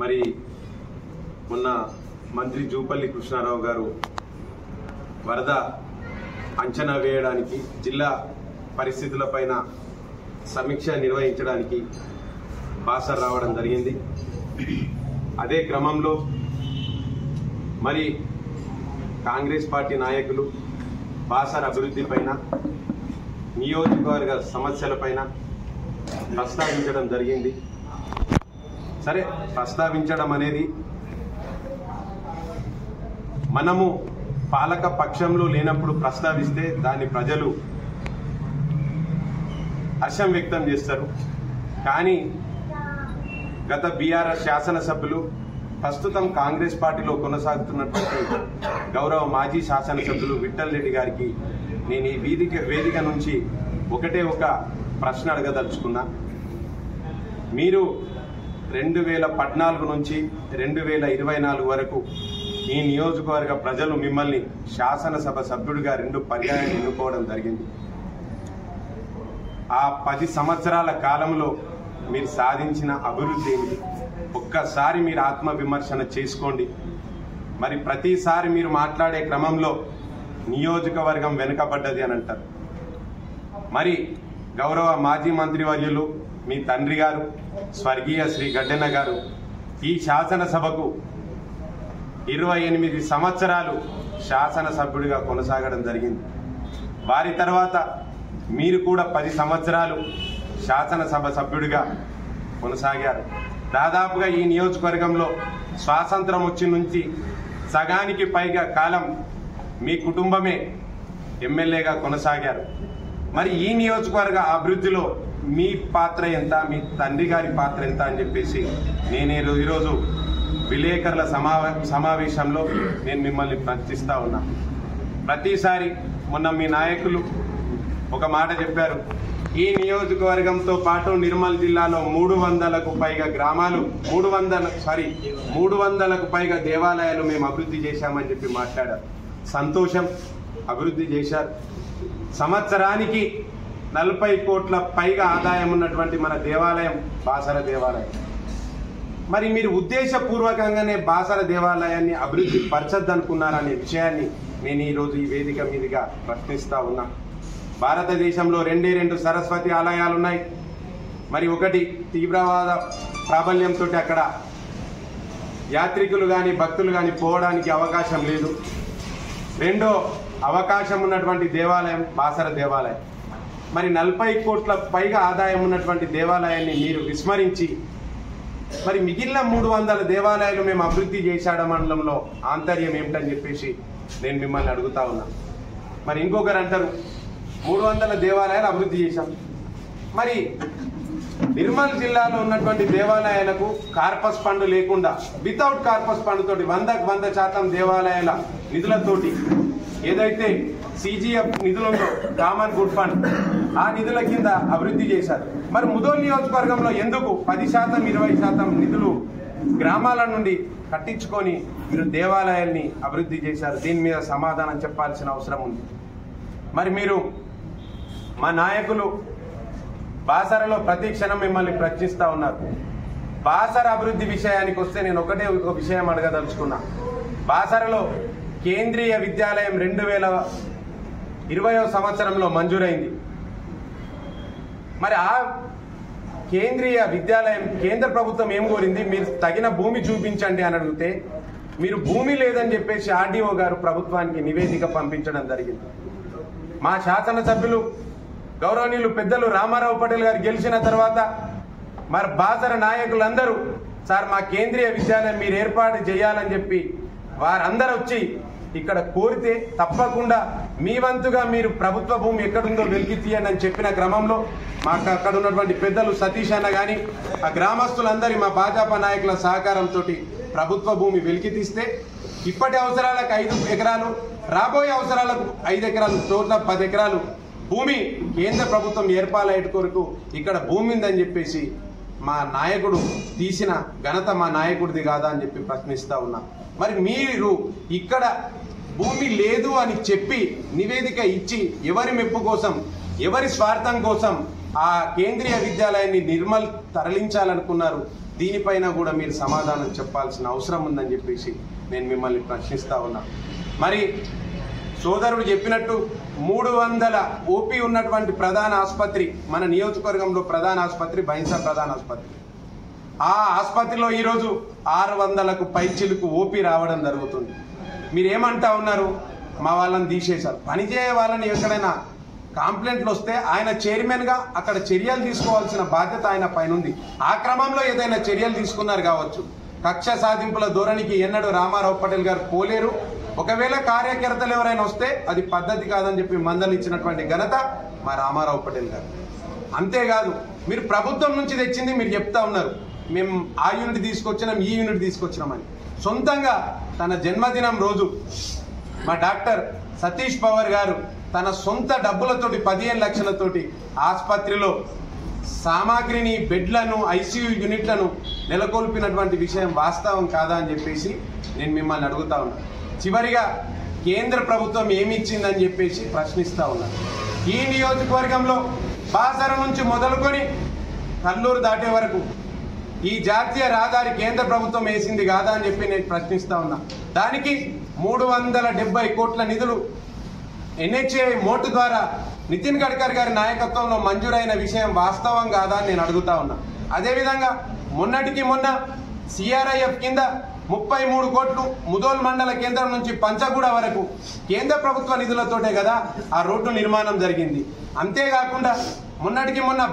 మరి మొన్న మంత్రి జూపల్లి కృష్ణారావు గారు వరద అంచనా వేయడానికి జిల్లా పరిస్థితులపైన సమీక్ష నిర్వహించడానికి బాసర రావడం జరిగింది. అదే క్రమంలో మరి కాంగ్రెస్ పార్టీ నాయకులు బాసర అభివృద్ధి పైన నియోజకవర్గ సమస్యలపైన ప్రస్తావించడం జరిగింది. సరే, ప్రస్తావించడం అనేది మనము పాలక పక్షంలో లేనప్పుడు ప్రస్తావిస్తే దాన్ని ప్రజలు హర్షం వ్యక్తం చేస్తారు. కానీ గత బీఆర్ఎస్ శాసనసభ్యులు ప్రస్తుతం కాంగ్రెస్ పార్టీలో కొనసాగుతున్నటువంటి గౌరవ మాజీ శాసనసభ్యులు విఠల్ రెడ్డి గారికి నేను ఈ వేదిక నుంచి ఒకటే ఒక ప్రశ్న అడగదలుచుకున్నా. మీరు 2014 నుంచి 2024 వరకు ఈ నియోజకవర్గ ప్రజలు మిమ్మల్ని శాసనసభ సభ్యుడిగా 2 పర్యాయాలు ఎన్నుకోవడం జరిగింది. ఆ 10 సంవత్సరాల కాలంలో మీరు సాధించిన అభివృద్ధి ఏమిటి? ఒక్కసారి మీరు ఆత్మ విమర్శన చేసుకోండి. మరి ప్రతిసారి మీరు మాట్లాడే క్రమంలో నియోజకవర్గం వెనుకబడ్డది అని అంటారు. మరి గౌరవ మాజీ మంత్రివర్యులు మీ తండ్రి గారు స్వర్గీయ శ్రీ గడ్డెన్న గారు ఈ శాసనసభకు 28 సంవత్సరాలు శాసనసభ్యుడిగా కొనసాగడం జరిగింది. వారి తర్వాత మీరు కూడా 10 సంవత్సరాలు శాసనసభ సభ్యుడిగా కొనసాగారు. దాదాపుగా ఈ నియోజకవర్గంలో స్వాతంత్రం వచ్చి నుంచి సగానికి పైగా కాలం మీ కుటుంబమే ఎమ్మెల్యేగా కొనసాగారు. మరి ఈ నియోజకవర్గ అభివృద్ధిలో మీ పాత్ర ఎంత, మీ తండ్రి గారి పాత్ర ఎంత అని చెప్పేసి నేను ఈరోజు విలేకరుల సమావేశంలో నేను మిమ్మల్ని ప్రశ్నిస్తా ఉన్నా. ప్రతిసారి మొన్న మీ నాయకులు ఒక మాట చెప్పారు, ఈ నియోజకవర్గంతో పాటు నిర్మల్ జిల్లాలో 300కు పైగా గ్రామాలు 300కు పైగా దేవాలయాలు మేము అభివృద్ధి చేశామని చెప్పి మాట్లాడారు. సంతోషం, అభివృద్ధి చేశారు. సంవత్సరానికి 40 కోట్ల పైగా ఆదాయం ఉన్నటువంటి మన దేవాలయం బాసర దేవాలయం. మరి మీరు ఉద్దేశపూర్వకంగానే బాసర దేవాలయాన్ని అభివృద్ధి పరచద్దనుకున్నారనే విషయాన్ని నేను ఈరోజు ఈ వేదిక మీదుగా ప్రశ్నిస్తా ఉన్నా. భారతదేశంలో 2 సరస్వతి ఆలయాలు ఉన్నాయి. మరి ఒకటి తీవ్రవాద ప్రాబల్యంతో అక్కడ యాత్రికులు కానీ భక్తులు కానీ పోవడానికి అవకాశం లేదు. రెండో అవకాశం ఉన్నటువంటి దేవాలయం బాసర దేవాలయం. మరి 40 కోట్ల పైగా ఆదాయం ఉన్నటువంటి దేవాలయాన్ని మీరు విస్మరించి మరి మిగిలిన 300 దేవాలయాలు మేము అభివృద్ధి చేశాడ మండలంలో ఆంతర్యం ఏమిటని చెప్పేసి నేను మిమ్మల్ని అడుగుతా ఉన్నా. మరి ఇంకొకరు అంటారు 300 దేవాలయాలు అభివృద్ధి చేశాం. మరి నిర్మల్ జిల్లాలో ఉన్నటువంటి దేవాలయాలకు కార్పస్ ఫండ్ లేకుండా వితౌట్ కార్పస్ ఫండ్ తోటి 100% దేవాలయాల నిధులతోటి ఏదైతే సిజిఎఫ్ నిధులుందో కామన్ గుడ్ ఫండ్ ఆ నిధుల కింద అభివృద్ధి చేశారు. మరి ముదోల్ నియోజకవర్గంలో ఎందుకు 10% 20% నిధులు గ్రామాల నుండి కట్టించుకొని మీరు దేవాలయాల్ని అభివృద్ధి చేశారు? దీని మీద సమాధానం చెప్పాల్సిన అవసరం ఉంది. మరి మీరు మా నాయకులు బాసరలో ప్రతి క్షణం మిమ్మల్ని ప్రశ్నిస్తా ఉన్నారు. బాసర అభివృద్ధి విషయానికి వస్తే నేను ఒక విషయం అడగదలుచుకున్నా. బాసరలో కేంద్రీయ విద్యాలయం 2020వ సంవత్సరంలో మంజూరైంది. మరి ఆ కేంద్రీయ విద్యాలయం కేంద్ర ప్రభుత్వం ఏం కోరింది? మీరు తగిన భూమి చూపించండి అని అడిగితే మీరు భూమి లేదని చెప్పేసి ఆర్డీఓ గారు ప్రభుత్వానికి నివేదిక పంపించడం జరిగింది. మా శాసనసభ్యులు గౌరవనీయులు పెద్దలు రామారావు పటేల్ గారు గెలిచిన తర్వాత మరి బాసర నాయకులందరూ సార్ మా కేంద్రీయ విద్యాలయం మీరు ఏర్పాటు చేయాలని చెప్పి వారందరూ వచ్చి ఇక్కడ కోరితే తప్పకుండా మీ వంతుగా మీరు ప్రభుత్వ భూమి ఎక్కడుందో వెలికి తీయండి అని చెప్పిన క్రమంలో మాకు అక్కడ ఉన్నటువంటి పెద్దలు సతీష్ అన్న కానీ ఆ గ్రామస్తులందరి మా భాజపా నాయకుల సహకారంతో ప్రభుత్వ భూమి వెలికి తీస్తే ఇప్పటి అవసరాలకు 5 ఎకరాలు, రాబోయే అవసరాలకు 5 ఎకరాలు, టోటల్ 10 ఎకరాలు భూమి కేంద్ర ప్రభుత్వం ఏర్పాటు కొరకు ఇక్కడ భూమి ఉందని చెప్పేసి మా నాయకుడు తీసిన ఘనత మా నాయకుడిది కాదా అని చెప్పి ప్రశ్నిస్తా ఉన్నా. మరి మీరు ఇక్కడ భూమి లేదు అని చెప్పి నివేదిక ఇచ్చి ఎవరి మెప్పు కోసం, ఎవరి స్వార్థం కోసం ఆ కేంద్రీయ విద్యాలయాన్ని నిర్మల్ తరలించాలనుకున్నారు? దీనిపైన కూడా మీరు సమాధానం చెప్పాల్సిన అవసరం ఉందని చెప్పేసి నేను మిమ్మల్ని ప్రశ్నిస్తా ఉన్నా. మరి సోదరుడు చెప్పినట్టు 300 ఓపీ ఉన్నటువంటి ప్రధాన ఆసుపత్రి మన నియోజకవర్గంలో ప్రధాన ఆసుపత్రి బైన్సా ప్రధాన ఆసుపత్రి. ఆ ఆసుపత్రిలో ఈరోజు 600కు పైచిలుకు ఓపీ రావడం జరుగుతుంది. మీరేమంటా ఉన్నారు? మా వాళ్ళని తీసేశారు. పనిచేయ వాళ్ళని ఎక్కడైనా కంప్లైంట్లు వస్తే ఆయన చైర్మన్గా అక్కడ చర్యలు తీసుకోవాల్సిన బాధ్యత ఆయన పైన ఉంది. ఆ క్రమంలో ఏదైనా చర్యలు తీసుకున్నారు కావచ్చు. కక్ష సాధింపుల ధోరణికి ఎన్నడూ రామారావు పటేల్ గారు పోలేరు. ఒకవేళ కార్యకర్తలు ఎవరైనా వస్తే అది పద్ధతి కాదని చెప్పి మందలించినటువంటి ఘనత మా రామారావు పటేల్ గారు. అంతేకాదు, మీరు ప్రభుత్వం నుంచి తెచ్చింది మీరు చెప్తా ఉన్నారు, మేము ఆ యూనిట్ తీసుకొచ్చినాం ఈ యూనిట్ తీసుకొచ్చినామని. సొంతంగా తన జన్మదినం రోజు మా డాక్టర్ సతీష్ పవార్ గారు తన సొంత డబ్బులతోటి 15 లక్షలతోటి ఆసుపత్రిలో సామాగ్రిని, బెడ్లను, ఐసీయూ యూనిట్లను నెలకొల్పినటువంటి విషయం వాస్తవం కాదా అని చెప్పేసి నేను మిమ్మల్ని అడుగుతా ఉన్నాను. చివరిగా కేంద్ర ప్రభుత్వం ఏమి ఇచ్చిందని చెప్పేసి ప్రశ్నిస్తూ ఉన్నాను. ఈ నియోజకవర్గంలో బాసర నుంచి మొదలుకొని కల్లూరు దాటే వరకు ఈ జాతీయ రహదారి కేంద్ర ప్రభుత్వం వేసింది కాదా అని చెప్పి నేను ప్రశ్నిస్తా ఉన్నా. దానికి 370 కోట్ల నిధులు NHAI మోటు ద్వారా నితిన్ గడ్కరీ గారి నాయకత్వంలో మంజూరైన విషయం వాస్తవం కాదా అని నేను అడుగుతా ఉన్నా. అదేవిధంగా మొన్నటికి మొన్న CRIF కింద 33 కోట్లు ముదోల్ మండల కేంద్రం నుంచి పంచగూడ వరకు కేంద్ర ప్రభుత్వ నిధులతోటే కదా ఆ రోడ్డు నిర్మాణం జరిగింది. అంతేకాకుండా మొన్నటికి మొన్న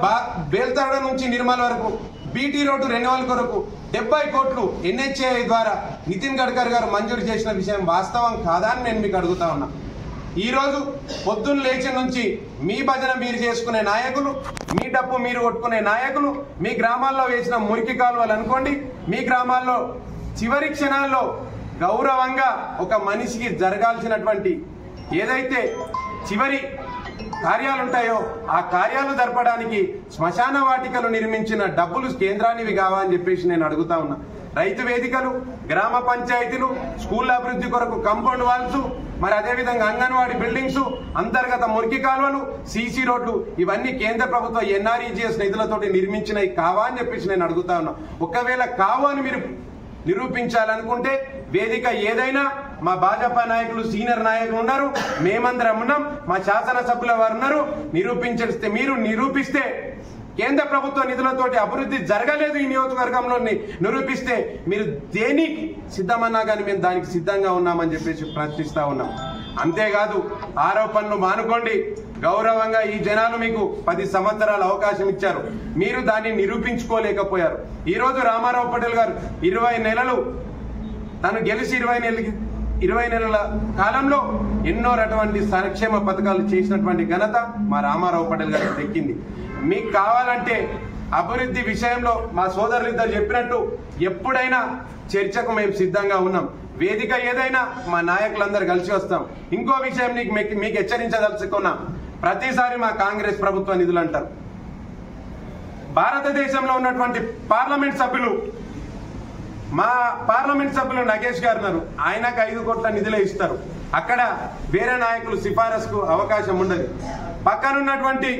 బేల్తడ నుంచి నిర్మల్ వరకు బీటీ రోడ్డు రెన్యువల్ కొరకు 70 కోట్లు NHAI ద్వారా నితిన్ గడ్కరీ గారు మంజూరు చేసిన విషయం వాస్తవం కాదా అని నేను మీకు అడుగుతా ఉన్నా. ఈరోజు పొద్దున్న లేచి నుంచి మీ భజన మీరు చేసుకునే నాయకులు, మీ డప్పు మీరు కొట్టుకునే నాయకులు, మీ గ్రామాల్లో వేసిన మురికి కాలువలు అనుకోండి, మీ గ్రామాల్లో చివరి క్షణాల్లో గౌరవంగా ఒక మనిషికి జరగాల్సినటువంటి ఏదైతే చివరి కార్యాలు ఉంటాయో ఆ కార్యాలు జరపడానికి శ్మశాన వాటికలు నిర్మించిన డబ్బులు కేంద్రానివి కావా అని చెప్పేసి నేను అడుగుతా ఉన్నా. రైతు వేదికలు, గ్రామ పంచాయతీలు, స్కూల్ అభివృద్ధి కొరకు కాంపౌండ్ వాల్స్, మరి అదేవిధంగా అంగన్వాడీ బిల్డింగ్స్, అంతర్గత మురికి కాలువలు, సీసీ రోడ్లు ఇవన్నీ కేంద్ర ప్రభుత్వ NREGS నిధులతోటి నిర్మించినవి కావా అని చెప్పేసి నేను అడుగుతా ఉన్నా. ఒకవేళ కావు అని మీరు నిరూపించాలనుకుంటే వేదిక ఏదైనా మా భాజపా నాయకులు, సీనియర్ నాయకులు ఉన్నారు, మేమందరం ఉన్నాం, మా శాసనసభ్యుల వారు ఉన్నారు. మీరు నిరూపిస్తే కేంద్ర ప్రభుత్వ నిధులతోటి అభివృద్ధి జరగలేదు ఈ నియోజకవర్గంలో నిరూపిస్తే మీరు దేనికి సిద్ధమన్నా కానీ మేము దానికి సిద్ధంగా ఉన్నామని చెప్పేసి ప్రశ్నిస్తా ఉన్నాం. అంతేకాదు, ఆరోపణలు మానుకోండి. గౌరవంగా ఈ జనాలు మీకు 10 సంవత్సరాల అవకాశం ఇచ్చారు, మీరు దాన్ని నిరూపించుకోలేకపోయారు. ఈరోజు రామారావు పటేల్ గారు 20 నెలలు తను గెలిచి 20 నెలల కాలంలో ఎన్నో రకమైన సంక్షేమ పథకాలు చేసినటువంటి ఘనత మా రామారావు పటేల్ గారికి దక్కింది. మీకు కావాలంటే అభివృద్ధి విషయంలో మా సోదరులు ఇద్దరు చెప్పినట్టు ఎప్పుడైనా చర్చకు మేము సిద్ధంగా ఉన్నాం. వేదిక ఏదైనా మా నాయకులందరూ కలిసి వస్తాం. ఇంకో విషయం మీకు హెచ్చరించదలుచుకున్నా, ప్రతిసారి మా కాంగ్రెస్ ప్రభుత్వ నిధులు అంటారు. భారతదేశంలో ఉన్నటువంటి పార్లమెంట్ సభ్యులు, మా పార్లమెంట్ సభ్యులు నగేష్ గారు ఉన్నారు, ఆయనకు 5 కోట్ల నిధులే ఇస్తారు. అక్కడ వేరే నాయకులు సిఫారసుకు అవకాశం ఉండదు. పక్కనున్నటువంటి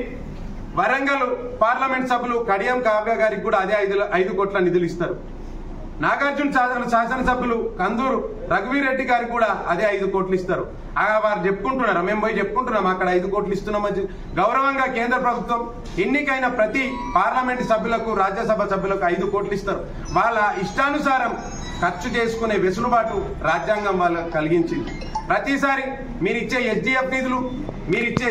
వరంగల్ పార్లమెంట్ సభ్యులు కడియం కావ్య గారికి కూడా అదే 5 కోట్ల నిధులు ఇస్తారు. నాగార్జున శాసనసభ్యులు కందూరు రఘువీర్ రెడ్డి గారికి కూడా అదే 5 కోట్లు ఇస్తారు. వారు చెప్పుకుంటున్నారు, మేము పోయి చెప్పుకుంటున్నాం అక్కడ 5 కోట్లు ఇస్తున్నామని. గౌరవంగా కేంద్ర ప్రభుత్వం ఎన్నికైన ప్రతి పార్లమెంట్ సభ్యులకు, రాజ్యసభ సభ్యులకు 5 కోట్లు ఇస్తారు. వాళ్ళ ఇష్టానుసారం ఖర్చు చేసుకునే వెసులుబాటు రాజ్యాంగం వాళ్ళకు కలిగించింది. ప్రతిసారి మీరిచ్చే SDF నిధులు, మీరిచ్చే